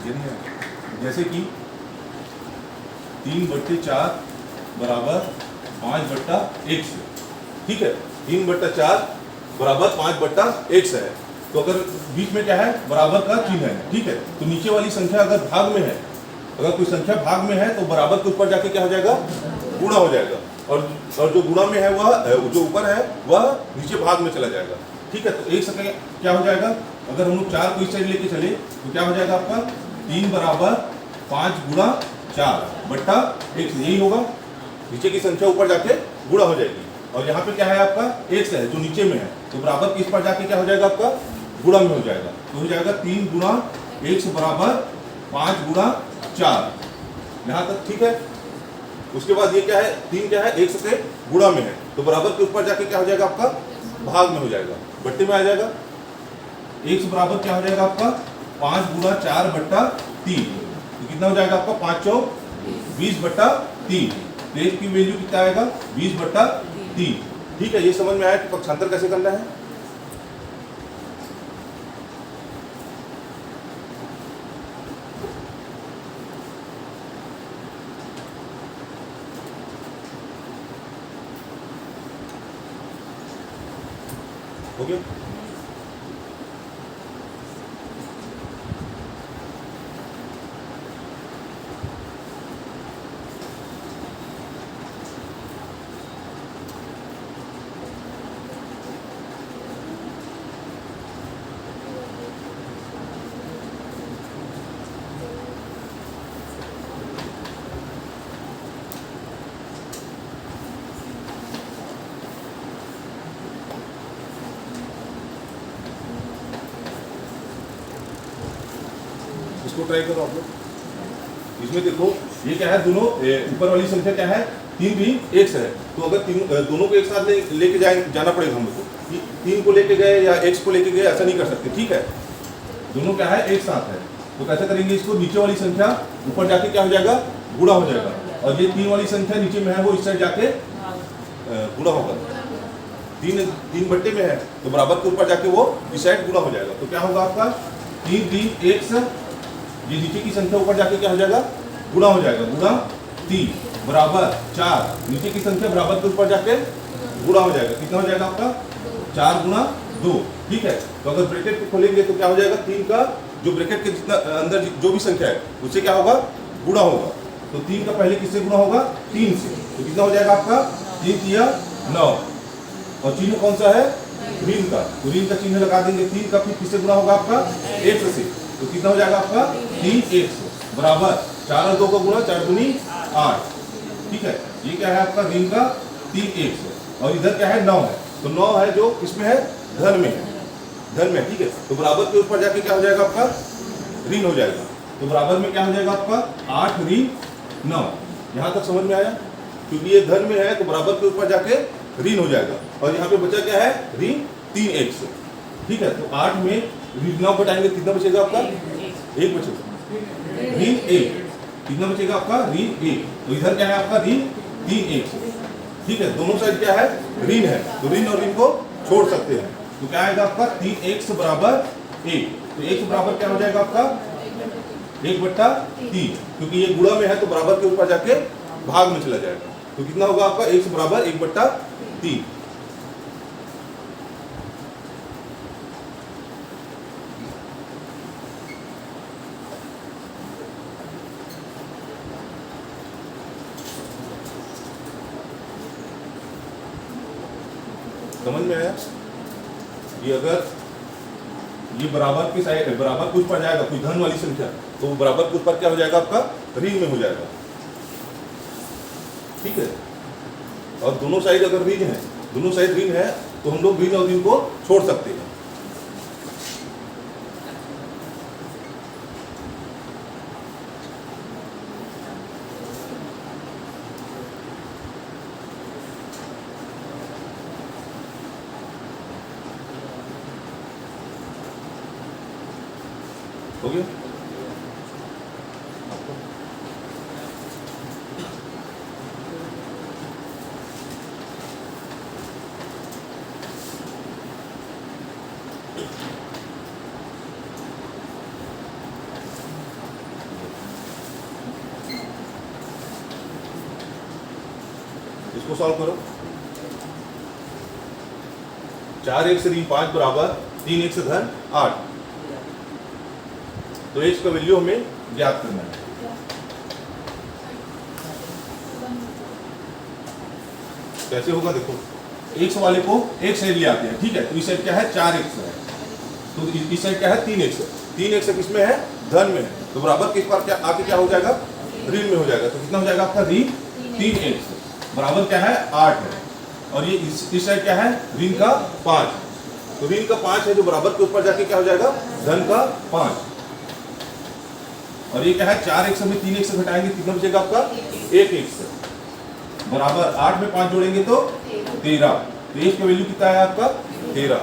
ये नहीं है। जैसे कि 3/4 बराबर 5/x है, ठीक है। 3/4 बराबर 5/x है। तो अगर बीच में क्या है, बराबर का चिन्ह है, ठीक है। तो नीचे वाली संख्या अगर भाग में है, अगर कोई संख्या भाग में है तो बराबर के ऊपर जाके क्या हो जाएगा, गुणा हो जाएगा। और जो गुणा में है वह, जो ऊपर है वह नीचे भाग में चला जाएगा, ठीक है। तो एक संख्या क्या हो जाएगा, अगर हम लोग 4 को इस साइड लेके चले तो क्या हो जाएगा आपका 3 बराबर 5 गुणा 4/x, यही होगा। नीचे की संख्या ऊपर जाके गुणा हो जाएगी। और यहाँ पे क्या है आपका x है जो नीचे में है, तो बराबर किस पर जाके क्या हो जाएगा आपका, गुणा में हो जाएगा। तो हो जाएगा 3 गुणा x बराबर 5 गुणा 4, यहाँ तक ठीक है। उसके बाद ये क्या है, 3 क्या है, x से गुणा में है, तो बराबर के ऊपर जाके क्या हो जाएगा आपका, भाग में हो जाएगा, बट्टे में आ जाएगा। x बराबर क्या हो जाएगा आपका 5 गुणा 4/3, तो कितना हो जाएगा आपका 5 चौक 20/3। तो x की वैल्यू कितना आएगा 20/3, ठीक है। ये समझ में आया कि पक्षांतर कैसे करना है। हो गया। इसको ट्राई करो आप लोग। इसमें देखो ये क्या है, दोनों ऊपर वाली संख्या क्या है 3 भी x है, तो अगर दोनों को एक साथ लेके जाना पड़ेगा हम लोग को। 3 को लेके गए या x को लेके गए, ऐसा नहीं कर सकते, ठीक है। दोनों क्या है एक साथ है, तो कैसे करेंगे इसको, नीचे वाली संख्या ऊपर जाके क्या हो जाएगा, गुणा हो जाएगा। और ये 3 वाली संख्या नीचे में है वो इस साइड जाके गुणा होगा। 3 बट्टे में है तो बराबर के ऊपर जाके वो इस साइड गुणा हो जाएगा। तो क्या होगा आपका 3x, ये नीचे की संख्या ऊपर जाके क्या हो जाएगा, गुणा हो जाएगा, गुणा 3 बराबर 4, नीचे की संख्या बराबर के ऊपर जाके गुणा हो जाएगा। कितना हो जाएगा आपका 4 गुणा 2, ठीक है। तो अगर ब्रैकेट को खोलेंगे तो क्या हो जाएगा, 3 का जो ब्रैकेट के जितना अंदर जो भी संख्या है उससे क्या होगा, गुणा होगा। तो 3 का पहले किससे गुणा होगा, 3 से, तो कितना हो जाएगा आपका 3 तिया 9, और चिन्ह कौन सा है, ऋण का, तो ऋण का चिन्ह लगा देंगे। 3 का फिर किससे गुणा होगा आपका x से, तो कितना हो जाएगा आपका 3x बराबर 4 और 2 का गुणा 4 दूनी 8, ठीक है। ये क्या है आपका ऋण का 3x, और इधर क्या है 9 है, तो 9 है जो इसमें है धन में है, धन में, ठीक है। तो बराबर के ऊपर जाके क्या हो जाएगा आपका ऋण हो जाएगा। तो बराबर में क्या हो जाएगा आपका 8 ऋण 9, यहाँ तक समझ में आया। क्योंकि ये धन में है तो बराबर के ऊपर जाके ऋण हो जाएगा। और यहाँ पे बचा क्या है ऋण 3x, ठीक है। तो 8 में ऋण 9 घटाएंगे कितना बचेगा आपका, 1 बचेगा, ऋण 1, कितना बचेगा आपका ऋण 1। तो इधर क्या है आपका ऋण 3x, ठीक है। दोनों साइड क्या है ऋण है, तो ऋण और ऋण को छोड़ सकते हैं। तो क्या आएगा आपका 3x बराबर 1, तो x बराबर क्या हो जाएगा आपका 1/3, क्योंकि ये गुणा में है तो बराबर के ऊपर जाके भाग में चला जाएगा। तो कितना होगा आपका x बराबर 1/3। समझ में आया। ये अगर ये बराबर के साइड बराबर कुछ पर जाएगा, कोई धन वाली संख्या, तो वो बराबर कुछ पर क्या हो जाएगा आपका ऋण में हो जाएगा, ठीक है। और दोनों साइड अगर ऋण है, दोनों साइड ऋण है तो हम लोग ऋण और ऋण को छोड़ सकते हैं। हो गया। इसको सॉल्व करो। 4x ऋण 5 बराबर 3x धन 8। तो x का वैल्यू हमें ज्ञात करना है। कैसे होगा देखो, x वाले को एक साइड ले आते हैं, ठीक है। तो इस साइड क्या है 4x है, तो इस साइड क्या है 3x है। 3x किस में है, धन में है, तो बराबर किस बार क्या आके क्या हो जाएगा, ऋण में हो जाएगा। तो कितना हो जाएगा आपका ऋण 3x बराबर क्या है 8 है, और ये इस साइड क्या है ऋण का 5, तो ऋण का 5 है जो बराबर के ऊपर जाके क्या हो जाएगा धन का 5, और ये क्या है 4x में 3x से घटाएंगे कितना बचेगा आपका 1x बराबर 8 में 5 जोड़ेंगे तो 13। तो x का वैल्यू कितना है आपका 13।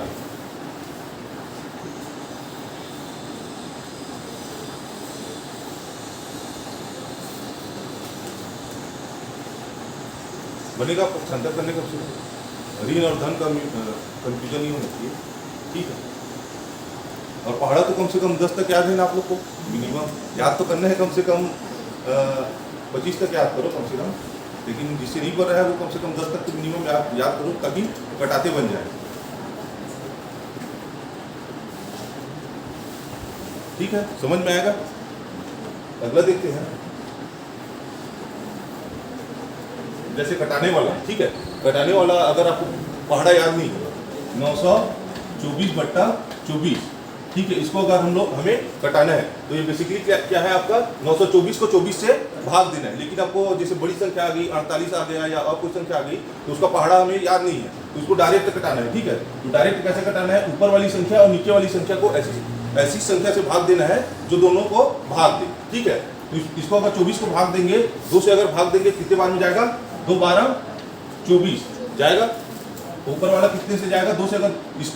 बनेगा पक्षांतर करने का ऋण और धन का कंफ्यूजन नहीं होना चाहिए, ठीक है। और पहाड़ा तो कम से कम 10 तक याद है ना आप लोग को, मिनिमम याद तो करना है, कम से कम 25 तक याद करो कम से कम, लेकिन जिससे नहीं बन रहा है वो कम से कम 10 तक तो मिनिमम याद करो ताकि कटाते बन जाए, ठीक है। समझ में आएगा। अगला देखते हैं, जैसे कटाने वाला, ठीक है। कटाने वाला अगर आपको पहाड़ा याद नहीं है 924/24, ठीक है। इसको अगर हमें कटाना है तो ये बेसिकली क्या है आपका 924 को 24 से भाग देना है, लेकिन आपको जैसे बड़ी संख्या आ गई 48 आ गया या और कोई संख्या आ गई तो उसका पहाड़ा हमें याद नहीं है, तो उसको डायरेक्ट कटाना है, ठीक है। तो डायरेक्ट कैसे कटाना है, ऊपर वाली संख्या और नीचे वाली संख्या को ऐसी संख्या से भाग देना है जो दोनों को भाग दे, ठीक है। तो इसको अगर 24 को भाग देंगे 2 से, अगर भाग देंगे कितने बार में जाएगा 2 12 24 जाएगा। ऊपर वाला कितने से जाएगा 2 से, अगर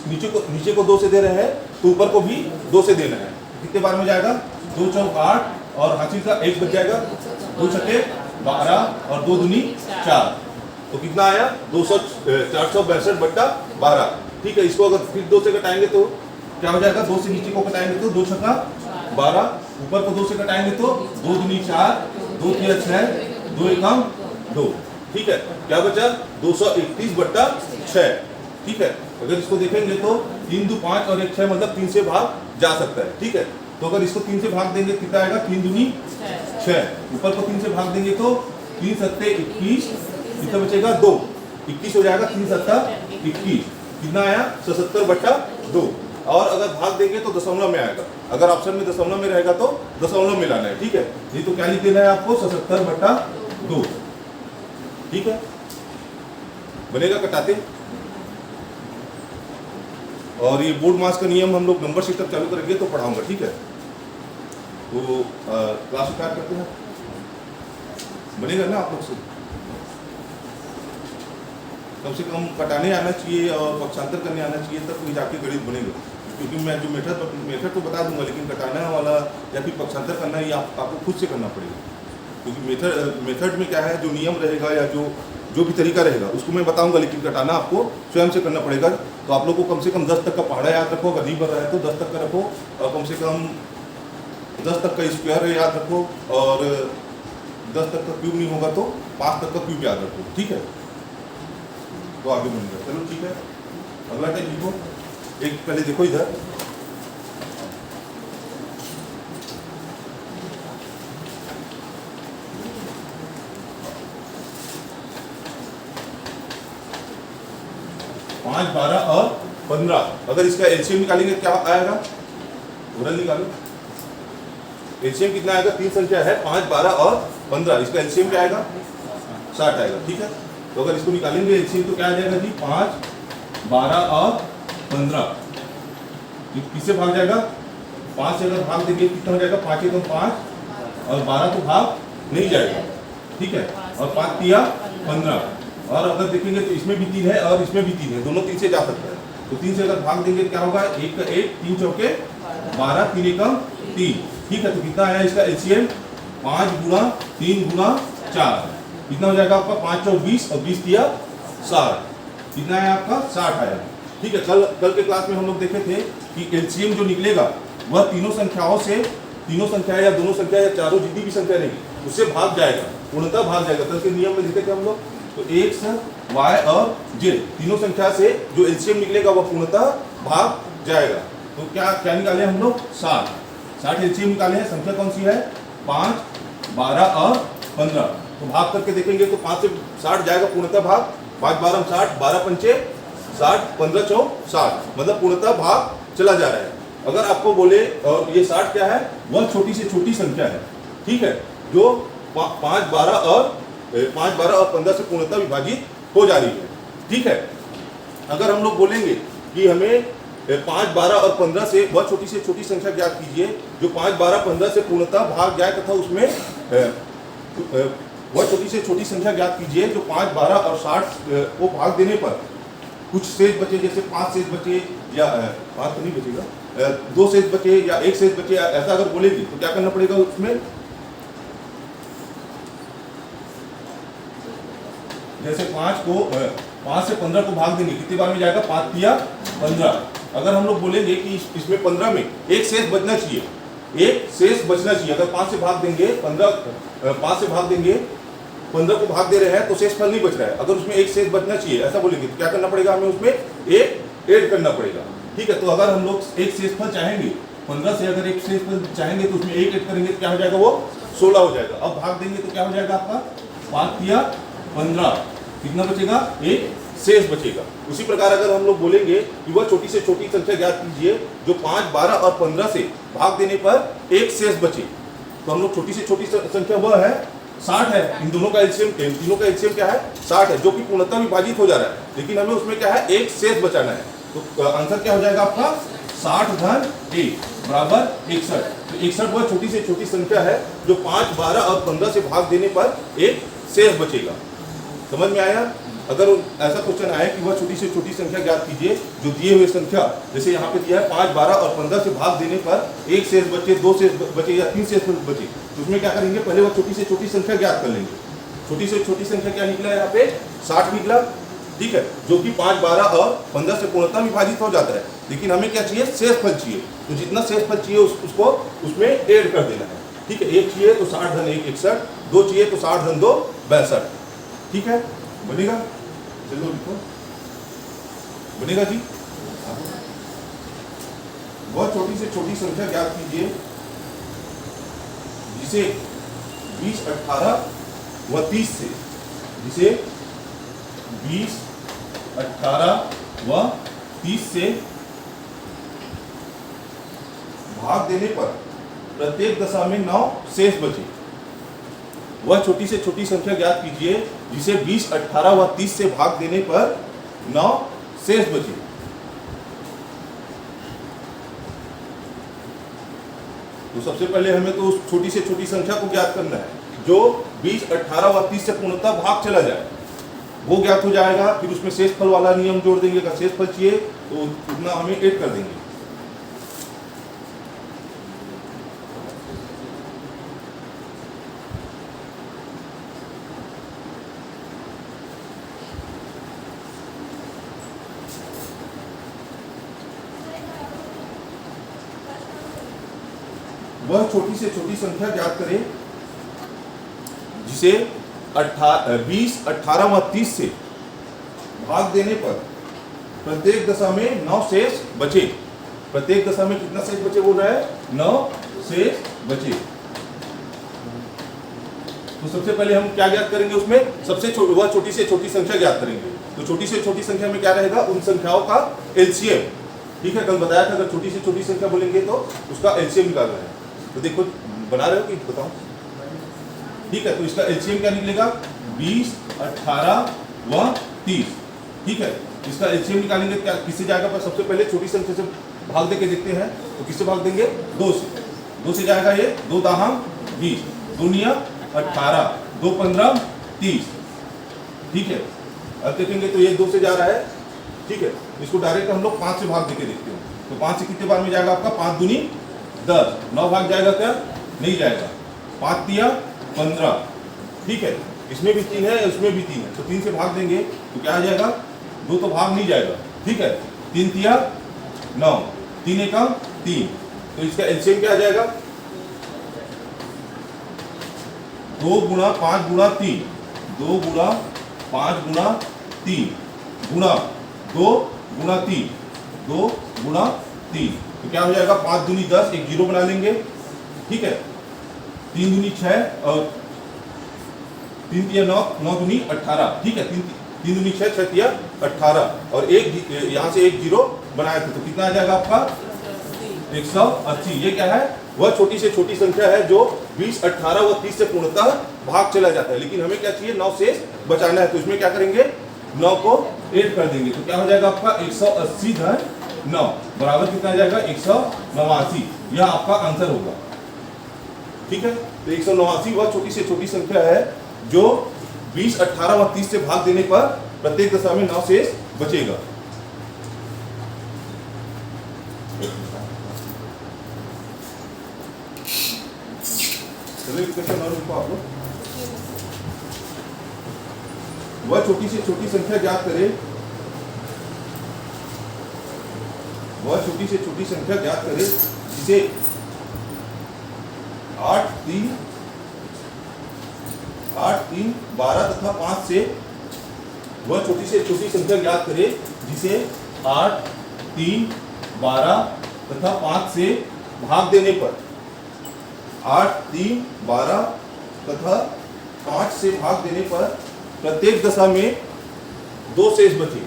नीचे को 2 से दे रहे हैं तो ऊपर को भी 2 से देना है, कितने बार में जाएगा 2 चौक 8 और हासिल का 1 बच जाएगा, 2 छठे 12 और 2 दूनी 4, तो कितना आया 462/12, ठीक है। इसको अगर फिर 2 से घटाएंगे तो क्या हो जाएगा, 2 से नीचे को घटाएंगे तो 2 छक्का 12, ऊपर को 2 से घटाएंगे तो 2 दूनी 4, 2 तिया 6, 2 एकम 2, ठीक है। क्या बचा 231/6, ठीक है। अगर इसको देखेंगे तो 3 2 5 और 1 6 मतलब 3 से भाग जा सकता है, ठीक है। तो अगर इसको 3 से भाग देंगे कितना आएगा 3 दूनी 6, ऊपर को 3 से भाग देंगे तो 3 7 21, कितना बचेगा 2, 21 हो जाएगा, 3 7 21, कितना आया 77/2, और अगर भाग देंगे तो दशमलव में आएगा, अगर ऑप्शन में दशमलव में रहेगा तो दशमलव में लाना है, ठीक है। ये तो क्या लिख देना है आपको 77/2, ठीक है। बनेगा कटाते। और ये बोर्ड मास का नियम हम लोग नंबर सिस्टम चालू करेंगे तो पढ़ाऊंगा, ठीक है। तो क्लास स्टार्ट करते हैं, बनेगा ना आप लोग से, कम से कम कटाने आना चाहिए और पक्षांतर करने आना चाहिए, तब कोई जाके गणित बनेगा। क्योंकि मैं जो मेथड तो बता दूंगा, लेकिन कटाना वाला या फिर पक्षांतर करना ये आपको खुद से करना पड़ेगा, क्योंकि मेथड में क्या है जो नियम रहेगा या जो भी तरीका रहेगा उसको मैं बताऊंगा, लेकिन कटाना आपको स्वयं से करना पड़ेगा। तो आप लोग को कम से कम 10 तक का पहाड़ा याद रखो, अगर नहीं बन रहा है तो 10 तक का रखो, और कम से कम 10 तक का स्क्वायर याद रखो, और 10 तक का क्यूब नहीं होगा तो 5 तक का क्यूब याद रखो, ठीक है। तो आगे बनेगा, चलो ठीक है। अगला टाइप लिखो, एक पहले देखो इधर, पाँच 12 और 15, अगर इसका एलसीएम निकालेंगे क्या आएगा, ओरल निकालो। एलसीएम कितना आएगा, 3 संख्या है 5 12 और 15, इसका एलसीएम क्या आएगा 60 आएगा, ठीक है। तो अगर इसको निकालेंगे एलसीएम तो क्या आ जाएगा जी 5 12 और 15, किससे भाग जाएगा 5 से, अगर भाग देंगे कितना हो जाएगा 5 एकम 5 और 12 तो भाग नहीं जाएगा, ठीक है। और 5 तिया 15, और अगर देखेंगे तो इसमें भी 3 है और इसमें भी 3 है, दोनों 3 से जा सकता है। तो 3 से अगर भाग देंगे क्या होगा 1 का 1, 3 चौके 12, 3 एकम 3, ठीक है। तो कितना आया इसका एलसीएम 5 गुणा 3 गुणा 4, कितना हो जाएगा आपका 5 चौक 20 और 20 तिया 60, कितना आया आपका 60 आया, ठीक है। कल के क्लास में हम लोग देखे थे कि एलसीएम जो निकलेगा वह तीनों संख्या या दोनों संख्या या चारों जितनी भी संख्या रहेगी उससे भाग जाएगा, पूर्णतः भाग जाएगा। कल के नियम में देखे थे हम लोग तो x, y और z तीनों संख्या से जो एलसीएम निकलेगा वह पूर्णतः भाग जाएगा। तो क्या क्या निकाले हम लोग? 60 एलसीएम निकाले हैं। संख्या कौन सी है? 5, 12 और 15। तो भाग करके देखेंगे तो 5 से 60 जाएगा पूर्णतः भाग, 5 12 60, 12 पंचे 60, 15 चौ 60, मतलब पूर्णतः भाग चला जा रहा है। अगर आपको बोले और ये 60 क्या है? वह छोटी से छोटी संख्या है, ठीक है, जो 5, 12 और 15 से पूर्णतः विभाजित हो जा रही है, ठीक है। अगर हम लोग बोलेंगे कि हमें 5, 12 और 15 से वह छोटी से छोटी संख्या ज्ञात कीजिए जो 5, 12, 15 से पूर्णतः भाग जाए तथा उसमें वह छोटी से छोटी संख्या ज्ञात कीजिए जो 5, 12 और 60 को भाग देने पर कुछ शेष बचे, जैसे 5 शेष बचे या 5 तो नहीं बचेगा, 2 शेष बचे या 1 शेष बचे, ऐसा अगर बोलेंगे तो क्या करना पड़ेगा उसमें? जैसे 5 से 15 को भाग देंगे, कितनी बार में जाएगा? 5 तिया 15। अगर हम लोग बोलेंगे कि इसमें 15 में एक शेष बचना चाहिए, एक शेष बचना चाहिए, अगर 5 से भाग देंगे 15 को भाग दे रहे हैं तो शेष फल नहीं बच रहा है, अगर उसमें एक शेष बचना चाहिए ऐसा बोलेंगे तो क्या करना पड़ेगा? हमें उसमें एक ऐड करना पड़ेगा, ठीक है। तो अगर हम लोग एक शेष फल चाहेंगे, 15 से अगर एक शेष फल चाहेंगे तो उसमें एक ऐड करेंगे तो क्या हो जाएगा? वो 16 हो जाएगा। अब भाग देंगे तो क्या हो जाएगा आपका? 5 तिया 15, कितना बचेगा? एक शेष बचेगा। उसी प्रकार अगर हम लोग बोलेंगे कि वह छोटी से छोटी संख्या ज्ञात कीजिए जो 5, 12 और 15 से भाग देने पर एक शेष बचे, तो हम लोग छोटी से छोटी संख्या वह है 60 है। इन दोनों का एलसीएम, तीनों का एलसीएम क्या है? 60 है, जो कि पूर्णतः विभाजित हो जा रहा है, लेकिन हमें उसमें क्या है? एक शेष बचाना है। तो आंसर क्या हो जाएगा आपका? 60 धन 1 बराबर 61। तो 61 वह छोटी से छोटी संख्या है जो 5, 12 और 15 से भाग देने पर एक शेष बचेगा। समझ में आया? अगर ऐसा क्वेश्चन आए कि वह छोटी से छोटी संख्या ज्ञात कीजिए जो दिए हुए संख्या, जैसे यहाँ पे दिया है 5, 12 और 15 से भाग देने पर एक शेष बचे, 2 शेष बचे या 3 शेष बचे, तो उसमें क्या करेंगे? पहले वह छोटी से छोटी संख्या ज्ञात कर लेंगे। छोटी से छोटी संख्या क्या निकला? यहाँ पे 60 निकला, ठीक है, जो कि 5, 12 और 15 से पूर्णतः विभाजित हो जाता है, लेकिन हमें क्या चाहिए? शेष फल चाहिए। तो जितना शेष फल चाहिए उसको उसमें ऐड कर देना है, ठीक है। 1 चाहिए तो 60 धन 1 61, 2 चाहिए तो 60 धन 2 62, ठीक है, बनेगा? चलो लिखो, बनेगा जी। वह छोटी से छोटी संख्या ज्ञात कीजिए जिसे 20, 18 व 30 से, जिसे 20, 18 व 30 से भाग देने पर प्रत्येक दशा में 9 शेष बचे। वह छोटी से छोटी संख्या ज्ञात कीजिए जिसे 20, 18 व 30 से भाग देने पर 9 शेष बचे। तो सबसे पहले हमें तो उस छोटी से छोटी संख्या को ज्ञात करना है जो 20, 18 व 30 से पूर्णतः भाग चला जाए, वो ज्ञात हो जाएगा। फिर उसमें शेष फल वाला नियम जोड़ देंगे, अगर शेष फल चाहिए तो उतना हमें ऐड कर देंगे। वह छोटी से छोटी संख्या ज्ञात करें जिसे 20, 18 व 30 से भाग देने पर प्रत्येक दशा में 9 शेष बचे। प्रत्येक दशा में कितना शेष बचे बोल रहा है? 9 शेष बचे। तो सबसे पहले हम क्या ज्ञात करेंगे? उसमें सबसे वह छोटी से छोटी संख्या ज्ञात करेंगे। तो छोटी से छोटी संख्या में क्या रहेगा? उन संख्याओं का एलसीएम, ठीक है। कल बताया था अगर छोटी से छोटी संख्या बोलेंगे तो उसका एलसीएम निकालना है। तो देखो बना रहे हो कि बताओ, ठीक है। तो इसका एलसीएम क्या निकलेगा? 20, 18 व 30, ठीक है। इसका एलसीएम निकालेंगे क्या किससे जाएगा? पर सबसे पहले छोटी संख्या से भाग दे के देखते हैं। तो किससे भाग देंगे? 2 से। 2 से जाएगा ये 2 दाहम 20, 2 निया 18, 2 15 30, ठीक है। अब देखेंगे तो ये 2 से जा रहा है, ठीक है। इसको डायरेक्ट हम लोग 5 से भाग देके देखते हैं। तो 5 से कितने बार में जाएगा आपका? 5 दूनी 10, 9 भाग जाएगा क्या? नहीं जाएगा। 5 तिया 15, ठीक है। इसमें भी 3 है, इसमें भी 3 है, तो 3 से भाग देंगे तो क्या आ जाएगा? 2 तो भाग नहीं जाएगा, ठीक है। 3 तिया 9, 3 एकम 3, तो इसका एलसीएम क्या आ जाएगा? 2 गुणा 5 गुणा 3, 2 गुणा 5 गुना 3 गुना 2 गुना 3 2 गुना 3, तो क्या हो जाएगा 5 दूनी 10, एक जीरो बना लेंगे, ठीक है। 3 दूनी 6 और 3 तिया 9, 9 दूनी 18, ठीक है। 3 दूनी 6, 6 तिया 18 और एक यहाँ से एक जीरो बनाया था, तो कितना आ जाएगा आपका 180। ये क्या है, वह छोटी से छोटी संख्या है जो 20, 18 व 30 से पूर्णतः भाग चला जाता है, लेकिन हमें क्या चाहिए 9 शेष बचाना है, तो इसमें क्या करेंगे 9 को ऐड कर देंगे, तो क्या हो जाएगा आपका 180 धन 9 बराबर कितना आ जाएगा 189। यह आपका आंसर होगा, ठीक है। तो 189 वह छोटी से छोटी संख्या है जो 20, 18 व 30 से भाग देने पर प्रत्येक दशा में 9 शेष बचेगा। क्वेश्चन और लिखो आप लोग। वह छोटी से छोटी संख्या ज्ञात करें, वह छोटी से छोटी संख्या ज्ञात करें जिसे 8, 3, 12 तथा 5 से, वह छोटी से छोटी संख्या ज्ञात करें जिसे 8, 3, 12 तथा 5 से भाग देने पर 8, 3, 12 तथा 5 से भाग देने पर प्रत्येक दशा में 2 शेष बचे।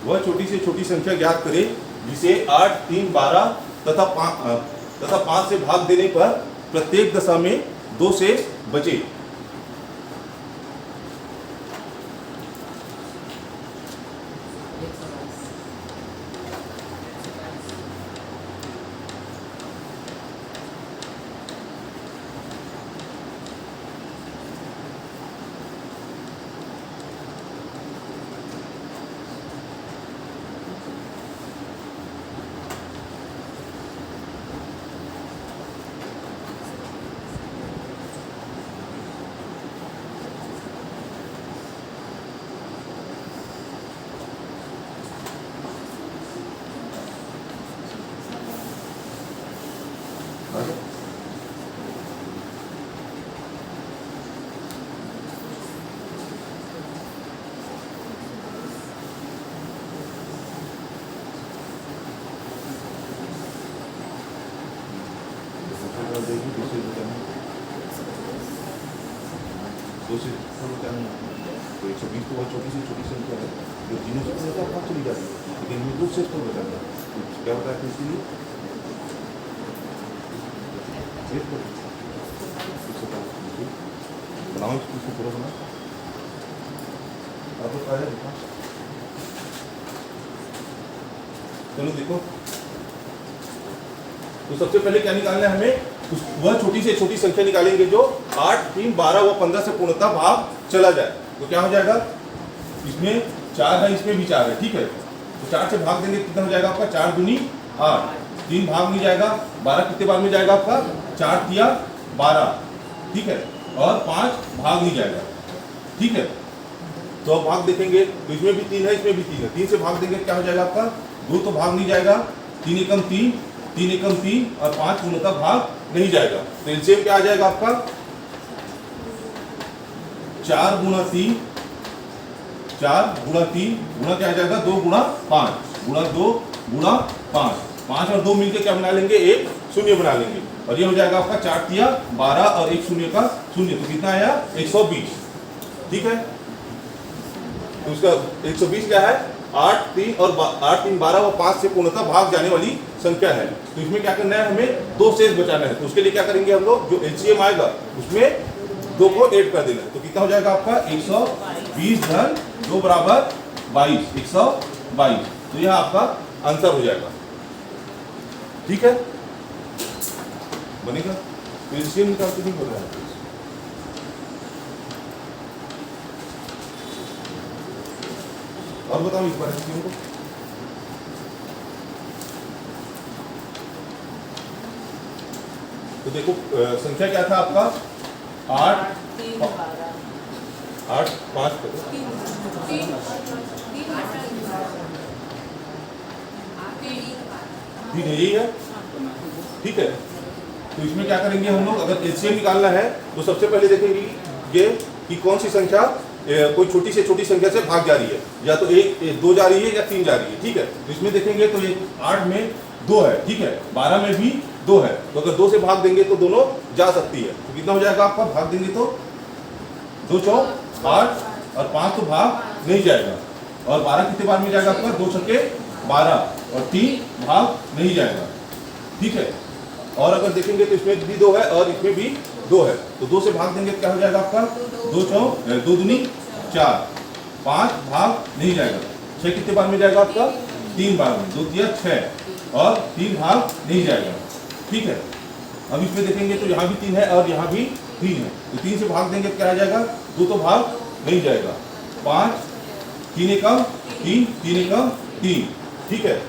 वह छोटी से छोटी संख्या ज्ञात करें जिसे 8, 3, 12 तथा 5 से भाग देने पर प्रत्येक दशा में 2 शेष बचे। तो 120 तो बहुत छोटी से छोटी संख्या है जो तीनों से पूर्णतः भाग चली जाती है, लेकिन हमें 2 शेष पर बचाना है, तो क्या बताया था इसके लिए बनाओ इसको पूरा बना आप लोग आया देखा। चलो देखो, तो सबसे पहले क्या निकालना है हमें, वह छोटी से छोटी संख्या निकालेंगे जो 8, 3, 12 व 15 से पूर्णतः भाग चला जाए, तो क्या हो जाएगा, इसमें 4 है, इसमें भी 4 है, ठीक है। तो 4 से भाग देंगे कितना हो जाएगा आपका 4 दूनी 8, 3 भाग नहीं जाएगा, 12 कितने बार में जाएगा आपका 4 तिया 12, ठीक है, और 5 भाग नहीं जाएगा, ठीक है। तो अब भाग देखेंगे तो इसमें भी 3 है, इसमें भी 3 है, 3 से भाग देंगे क्या हो जाएगा आपका 2 तो भाग नहीं जाएगा, 3 एकम 3, 3 एकम 3 और 5 पूर्णतः भाग नहीं जाएगा, तो एलसीएम क्या आ जाएगा आपका 4 गुना 3, 4 गुना 3 गुना क्या आ जाएगा 2 गुना 5 गुना 2 गुना 5, 5 और 2 मिलकर क्या बना लेंगे, एक शून्य बना लेंगे, और ये हो जाएगा आपका 4 तिया 12 और एक शून्य का शून्य, तो कितना आया 120, ठीक है। तो उसका 120 क्या है 8, 3 और 8, 3, 12 और 5 से पूर्णतः भाग जाने वाली संख्या है, तो इसमें क्या करना है हमें 2 शेष बचाना है, तो उसके लिए क्या करेंगे हम लोग, जो एलसीएम आएगा उसमें 2 को ऐड कर देना है, तो कितना हो जाएगा आपका 120 धन 2 बराबर 22, 122, तो यह आपका आंसर हो जाएगा, ठीक है, बनेगा। तो एलसीएम निकालते नहीं हो रहा है, और बताओ इस बार एलसीएम को, तो देखो संख्या क्या था आपका 8, 5 यही है, ठीक है। तो इसमें क्या करेंगे हम लोग, अगर एलसीएम निकालना है तो सबसे पहले देखेंगे ये कि कौन सी संख्या कोई छोटी से छोटी संख्या से भाग जा रही है, या तो एक 2 जा रही है या 3 जा रही है, ठीक है। तो इसमें देखेंगे तो ये 8 में 2 है, ठीक है, 12 में भी 2 है, तो अगर 2 से भाग देंगे तो दोनों जा सकती है। तो कितना हो जाएगा आपका, भाग देंगे तो 2 चौक 8 और 5 तो भाग नहीं जाएगा, और 12 कितने बार में जाएगा आपका, 2 छक्के 12 और 3 भाग नहीं जाएगा, ठीक है। और अगर देखेंगे तो इसमें भी 2 है और इसमें भी 2 है, तो 2 से भाग देंगे तो क्या हो जाएगा आपका, 2 चौक 2 दूनी 4, 5 भाग नहीं जाएगा, 6 कितने बार में जाएगा आपका, 3 बार में, 2 तिया 6 और 3 भाग नहीं जाएगा, ठीक है। अब इसमें देखेंगे तो यहाँ भी 3 है और यहाँ भी 3 है, तो 3 से भाग देंगे तो क्या आ जाएगा, 2 तो भाग नहीं जाएगा, 5 3 एकम 3 3 एकम 3, ठीक है।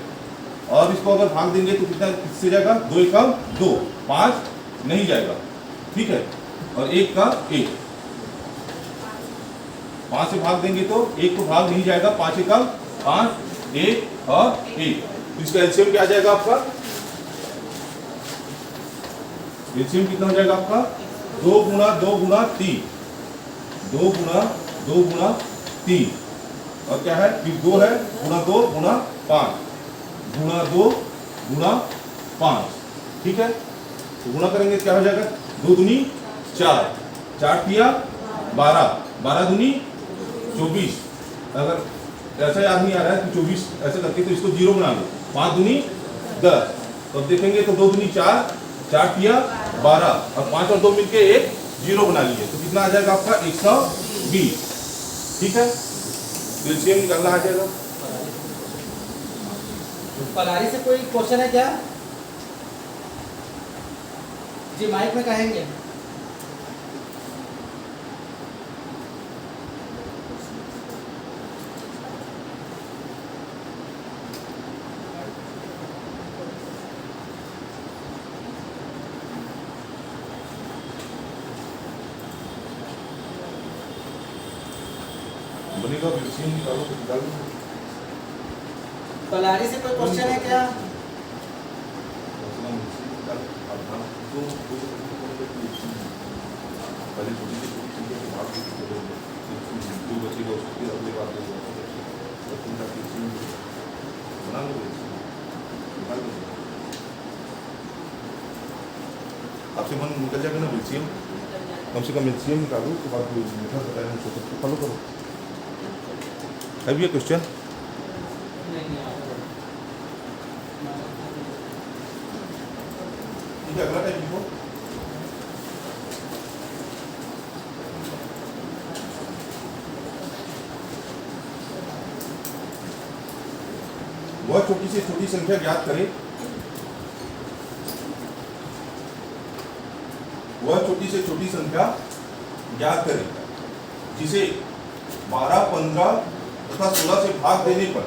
और इसको अगर भाग देंगे तो कितना किससे जाएगा, 2 एकम 2, 5 नहीं जाएगा, ठीक है, और 1 का 1, 5 से भाग देंगे तो 1 तो भाग नहीं जाएगा, 5 एकम 5 1 और 1, तो इसका एलसीएम क्या आ जाएगा आपका, एलसीएम कितना हो जाएगा आपका, 2 गुना 2 गुना 3, 2 गुना 2 गुना 3, और क्या है, फिर 2 है गुना 2 गुना 5 गुना 2 गुना 5, ठीक है। तो गुना करेंगे क्या हो जाएगा, 2 दूनी 4, 4 तिया 12, 12 दूनी 24, अगर ऐसा याद नहीं आ रहा है तो 24 ऐसे करके तो इसको 0 बना लो, 5 दूनी 10, तो अब देखेंगे तो 2 दूनी 4, 4 तिया 12 और 5 और 2 मिलके एक 0 बना लिए, तो कितना आ जाएगा आपका, 120, ठीक है। एलसीएम निकालना आ जाएगा। पलारी से कोई क्वेश्चन है क्या जी, माइक में कहेंगे। बनेगा, एलसीएम निकालो तो निकालो। पलारी से कोई क्वेश्चन है क्या, आपसे मन निकल जाएगा ना एलसीएम, कम से कम एलसीएम निकालो, उसके बाद मेथड बताया फॉलो करो। है भी ये क्वेश्चन, ठीक है, अगला टाइप लिखो। वह छोटी से छोटी संख्या ज्ञात करें, वह छोटी से छोटी संख्या ज्ञात करें जिसे 12 15 तथा 16 से भाग देने पर,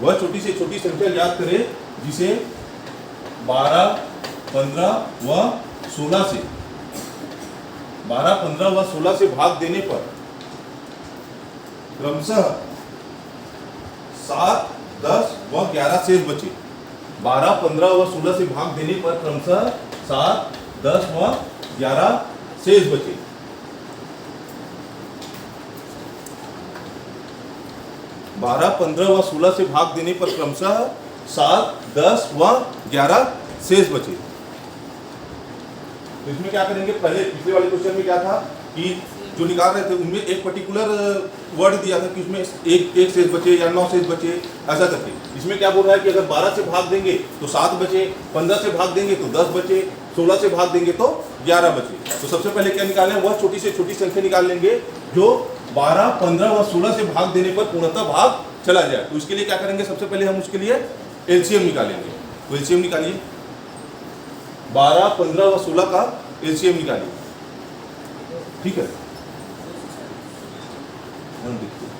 वह छोटी से छोटी संख्या ज्ञात करें जिसे 12 15 व 16 से 12 15 व 16 से भाग देने पर क्रमशः 7 10 व 11 शेष बचे। 12 15 व 16 से भाग देने पर क्रमशः 7 10 व 11 शेष बचे। 12 15 व 16 से भाग देने पर क्रमशः 7 10 व 11 शेष बचे। तो इसमें क्या करेंगे, पहले पिछले वाले क्वेश्चन में क्या था कि जो निकाल रहे थे उनमें एक पर्टिकुलर वर्ड दिया था कि उसमें एक शेष बचे या 9 शेष बचे, ऐसा करके। इसमें क्या बोल रहा है कि अगर 12 से भाग देंगे तो 7 बचे, 15 से भाग देंगे तो 10 बचे, 16 से भाग देंगे तो 11 बचे। तो सबसे पहले क्या निकालें, वह छोटी से छोटी संख्या निकाल लेंगे जो 12 15 व 16 से भाग देने पर पूर्णतः भाग चला जाए। तो इसके लिए क्या करेंगे, सबसे पहले हम उसके लिए एलसीएम निकालेंगे। तो एलसीएम निकालिए, 12 15 व 16 का एलसीएम निकालिए, ठीक है। देखते हैं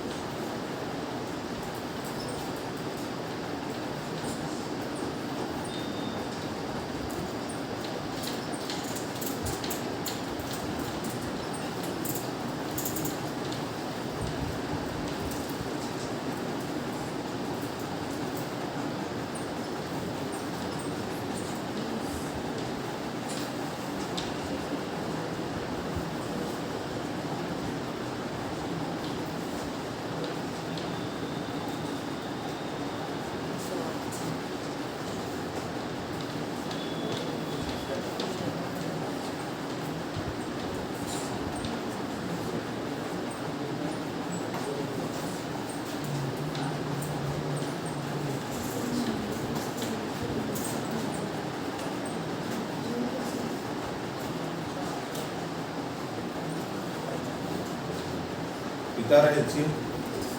क्या आ रहा है एलसीएम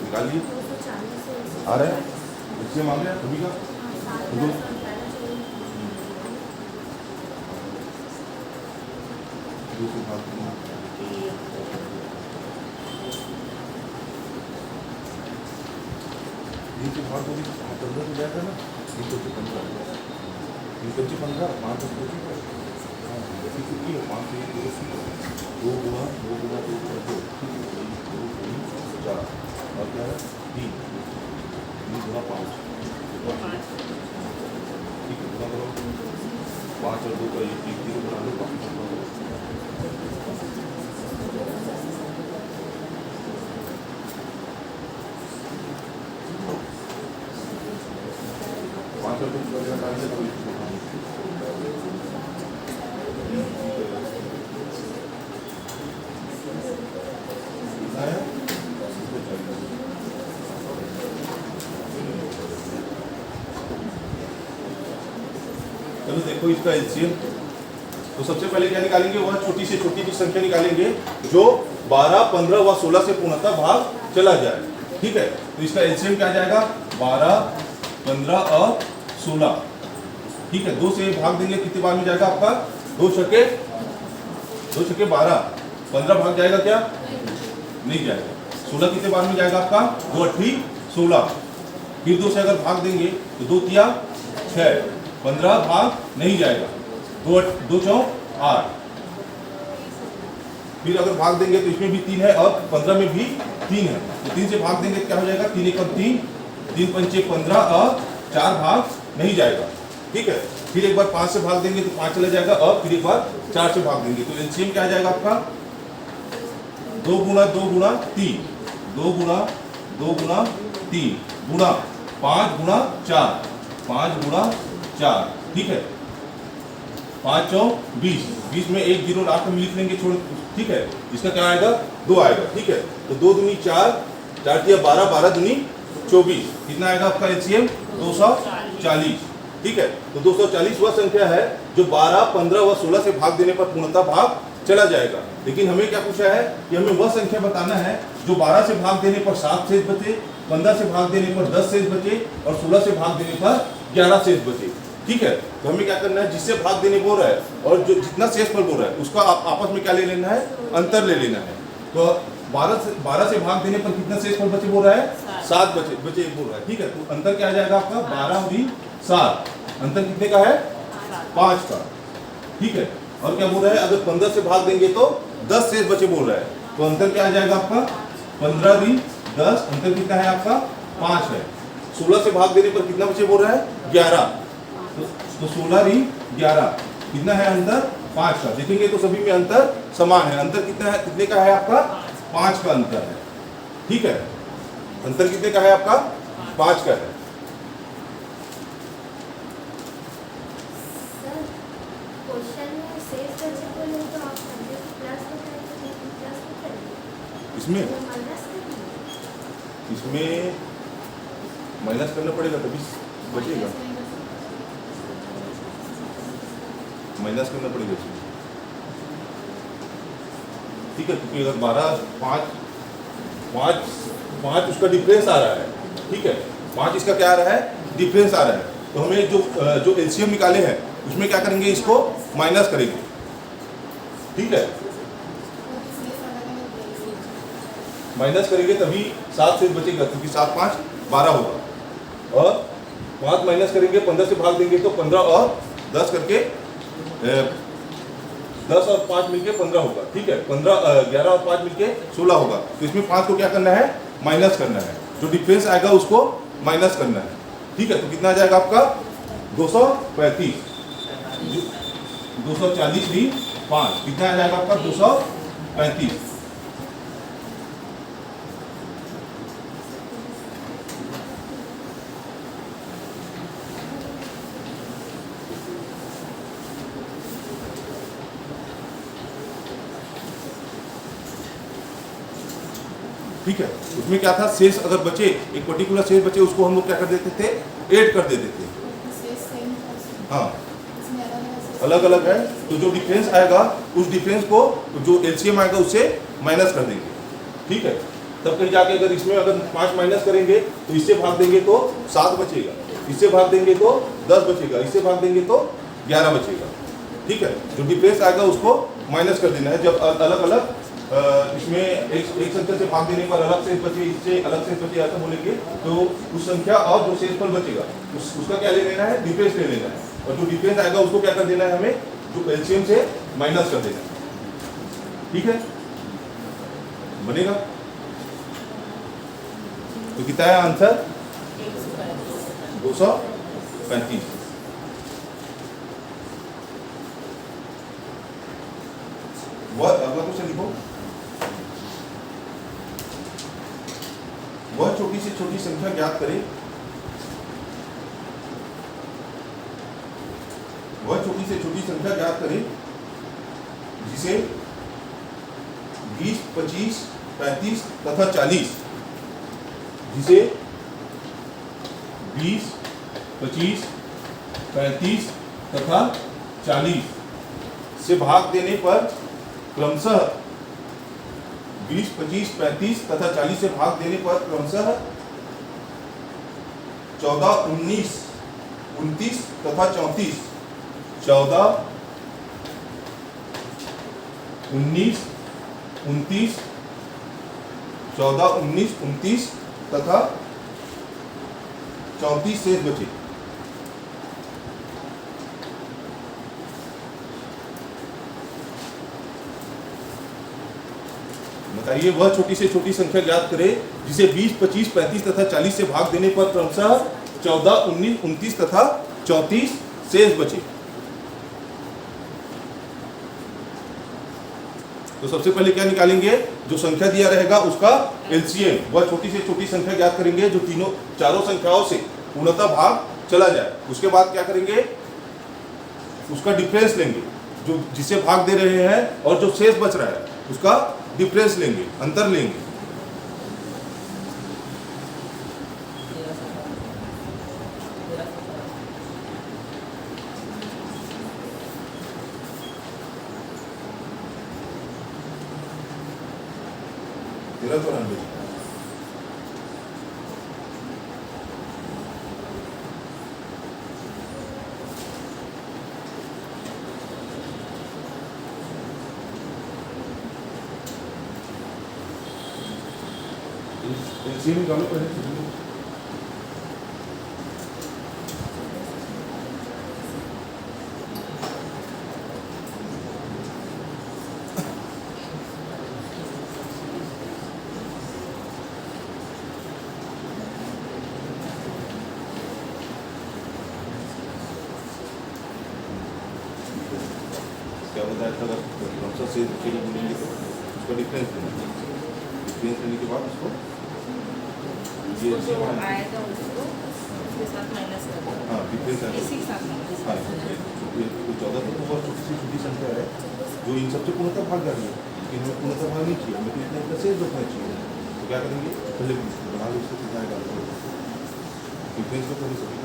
निकालिए। आ रहा है एलसीएम आ गया सभी का। दो से भाग देना। तीन से भाग दोगे तो 15 हो जाएगा ना। 3 से 15 3 से 15 5 से 25 कितनी है 5 से 2 गुना 2 गुना 2 गुना 2 2 3 4 और क्या है 3 गुना 5 ठीक है गुना करो 5 और 2 का ये 3 0 बना लो बाकी सब करो। पाँच और 2 का निकाल दे तो चलो देखो इसका एलसीएम। तो सबसे पहले क्या निकालेंगे, वह छोटी से छोटी की संख्या निकालेंगे जो 12, 15 व 16 से पूर्णतः भाग चला जाए। ठीक है, तो इसका एलसीएम क्या जाएगा 12, 15 और 16। ठीक है, 2 से भाग देंगे कितने बार में जाएगा आपका 2 छक्के 12। 15 भाग जाएगा क्या नहीं जाएगा। 16 कितने बार में जाएगा आपका 2 8 16। फिर 2 से अगर भाग देंगे तो 2 तिया 6। 15 भाग नहीं जाएगा 2 चौक 8। फिर अगर भाग देंगे तो इसमें भी 3 है और 15 में भी 3 है। तो 3 से भाग देंगे तो क्या हो जाएगा 3 1 और 3 3 पंचे 15 और 4 भाग नहीं जाएगा। ठीक है, फिर एक बार 5 से भाग देंगे तो 5 चला जाएगा और फिर एक बार 4 से भाग देंगे तो एलसीएम क्या आ जाएगा आपका 2 गुना 2 गुना 3 2 गुना 2 गुना 3 गुना 5 गुना 4 5 गुना 4। ठीक है, 5 चौक 20 20 में 1 0 लास्ट में लिख लेंगे छोड़। ठीक है, इसका क्या आएगा 2 आएगा। ठीक है, तो 2 दूनी 4 4 तिया 12 12 दूनी 24 कितना आएगा आपका एलसीएम 240। ठीक है, तो 240 वह संख्या है जो 12, 15 व 16 से भाग देने पर पूर्णतः भाग चला जाएगा। लेकिन हमें क्या पूछा है कि हमें वह संख्या बताना है जो 12 से भाग देने पर 7 शेष बचे, 15 से भाग देने पर 10 शेष बचे और 16 से भाग देने पर 11 शेष बचे। ठीक है, तो हमें क्या करना है जिससे भाग देने बोल रहा है और जो जितना शेष पर बोल रहा है उसका आपस में क्या ले लेना है अंतर ले लेना है। तो 12 से भाग देने पर कितना शेष पर बचे बोल रहा है 7 बचे बोल रहा है। ठीक है, तो अंतर क्या आ जाएगा आपका 12 और 7 अंतर कितने का है 5 का। ठीक है, और क्या बोल रहा है अगर 15 से भाग देंगे तो 10 शेष बचे बोल रहा है। तो अंतर क्या आ जाएगा आपका 15 री 10 अंतर कितना है आपका 5 है। 16 से भाग देने पर कितना बचे बोल रहा है 11। तो 16 री 11 कितना है अंतर 5 का। देखेंगे तो सभी में अंतर समान है। अंतर कितना है कितने का है आपका 5 का अंतर है। ठीक है, अंतर कितने का है आपका 5 का है। इसमें माइनस करना पड़ेगा तभी बचेगा। माइनस करना पड़ेगा इसमें। ठीक है, क्योंकि अगर 12 5 उसका डिफरेंस आ रहा है। ठीक है, 5 इसका क्या आ रहा है डिफरेंस आ रहा है। तो हमें जो एलसीएम निकाले हैं उसमें क्या करेंगे इसको माइनस करेंगे। ठीक है, माइनस करेंगे तभी 7 शेष बचेगा क्योंकि 7 5 12 होगा और 5 माइनस करेंगे 15 से भाग देंगे तो 15 और 10 करके 10 और 5 मिलके 15 होगा। ठीक है, 11 और 5 मिलके 16 होगा। तो इसमें 5 को क्या करना है माइनस करना है। जो डिफरेंस आएगा उसको माइनस करना है। ठीक है, तो कितना आ जाएगा आपका 235 240 री 5 कितना आ जाएगा आपका 235। ठीक है, उसमें क्या था शेष अगर बचे एक पर्टिकुलर शेष बचे उसको हम लोग क्या कर देते थे ऐड कर देते थे। हाँ, अलग अलग है तो जो डिफरेंस आएगा उस डिफरेंस को जो एलसीएम आएगा उससे माइनस कर देंगे। ठीक है, तब कहीं जाके अगर इसमें अगर 5 माइनस करेंगे तो इससे भाग देंगे तो 7 बचेगा, इससे भाग देंगे तो 10 बचेगा, इससे भाग देंगे तो 11 बचेगा। ठीक है, जो डिफरेंस आएगा उसको माइनस कर देना है। जब अलग अलग इसमें एक संख्या से भाग देने पर अलग शेष बचे, इससे अलग शेष बचे ऐसा बोलेंगे तो उस संख्या और जो शेषफल बचेगा उसका क्या ले लेना है, डिफरेंस ले लेना है। और जो डिफरेंस आएगा उसको क्या कर देना है, हमें जो एलसीएम से माइनस कर देना है। ठीक है, बनेगा। तो कितना है आंसर, 235। वह अगला क्वेश्चन लिखो। वह छोटी से छोटी संख्या ज्ञात करें, वह छोटी से छोटी संख्या ज्ञात करें जिसे 20, 25, 35 तथा 40, जिसे 20, 25, 35 तथा 40 से भाग देने पर क्रमशः 20, 25, 35 तथा 40 से भाग देने पर क्रमशः 14, 19, 29 तथा 34, 14, 19, 29, 14, 19, 29 तथा 34 शेष बचे। बताइए, वह छोटी से छोटी संख्या ज्ञात करे जिसे 20, 25, 35 तथा 40 से भाग देने पर क्रमशः 14, 19, 29 तथा 34 शेष बचे। तो सबसे पहले क्या निकालेंगे, जो संख्या दिया रहेगा उसका एलसीएम। वह छोटी से छोटी संख्या ज्ञात करेंगे जो चारों संख्याओं से पूर्णतः भाग चला जाए। उसके बाद क्या करेंगे, उसका डिफरेंस लेंगे, जो जिसे भाग दे रहे हैं और जो शेष बच रहा है उसका डिफरेंस लेंगे, अंतर लेंगे। तेरह 94। एलसीएम निकालो पहले। क्या बताया था, अगर क्रमशः से बोलेंगे तो उसका डिफरेंस लेना है। डिफरेंस लेने के बाद उसको ये जो आया था उसको उसके साथ माइनस कर दो। हाँ, डिफरेंस आएगा। इसी के साथ माइनस हाँ, कर दो। ये 14 तो बहुत छोटी से छोटी संख्या है जो इन सबसे पूर्णतः भाग जा रही है, लेकिन हमें पूर्णतः भाग नहीं चाहिए, हमें तो इतना शेष रखना चाहिए। तो क्या करेंगे, पहले बना लो इसको, कितना आएगा डिफरेंस तो कर ही सकते।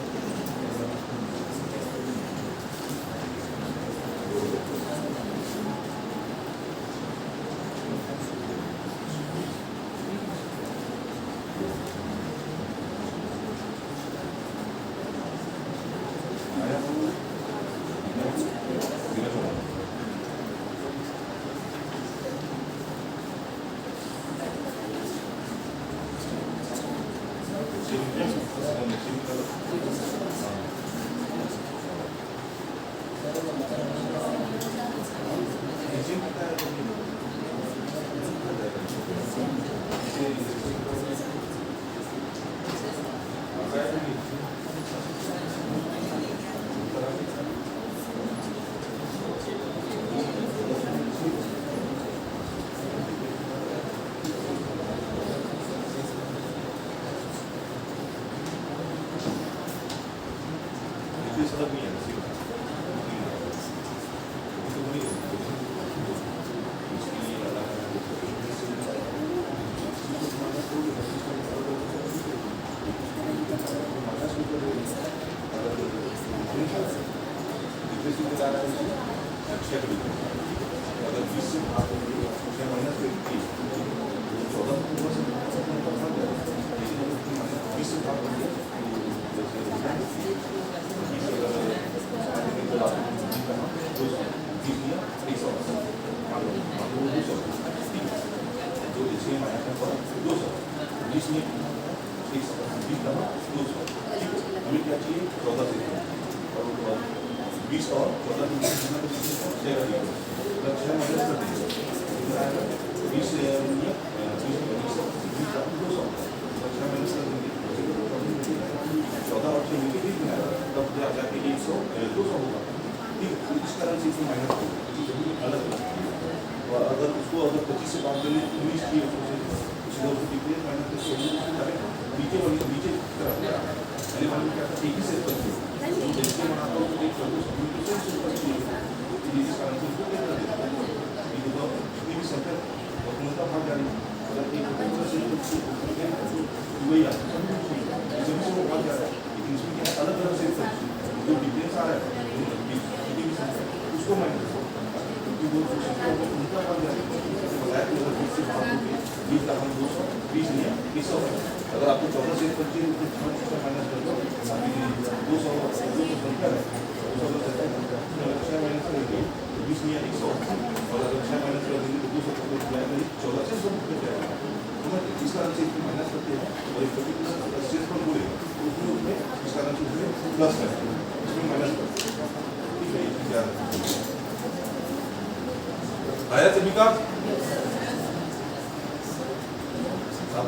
अगर 20 से भाग देंगे, 6 माइनस 30, 14 20 का 200 हमें क्या चाहिए 14 से और 20 और 14 से 6 माइनस कर देंगे 20 से 14 और 6 मिलकर 20 बनाएगा तब जाके 100 200 होगा ठीक है इस कारण से इसमें माइनस अलग और अगर उसको अगर 25 से बात करें 19 की डिफरेंस माइनस नीचे वाली नीचे तरफ पहले वाले क्या था एक ही से करते हो जैसे बनाता हूँ तो एक सर्विस कम्युनिकेशन से ऊपर चाहिए इस कारण से उसको क्या कर देता है ये तो कितनी भी संख्या बहुमता भाग जा रही है अगर एक बहुमता से वही आता है इसमें से वो भाग जा रहा है लेकिन इसमें क्या है अलग अलग से जो डिफरेंस आ रहा है कितनी भी संख्या उसको माइनस क्योंकि वो संख्या उनका भाग जा रही है बताया कि अगर 20 से भाग होगी 20 का हम 200 20 नहीं 100 है अगर आपको 14 से 25 माइनस कर दो 200 संख्या है 200 माइनस करेंगे 20 नहीं 100 और अगर 6 माइनस कर देंगे तो 200 14 से 100 कट जाएगा तो मैं इस कारण से इसमें माइनस करते हैं और एक पर्टिकुलर स्टेज पर बोलेगा तो उसमें इस कारण से उसमें प्लस करते हैं इसमें माइनस करते हैं ठीक है ये याद रखिए आया सभी का आप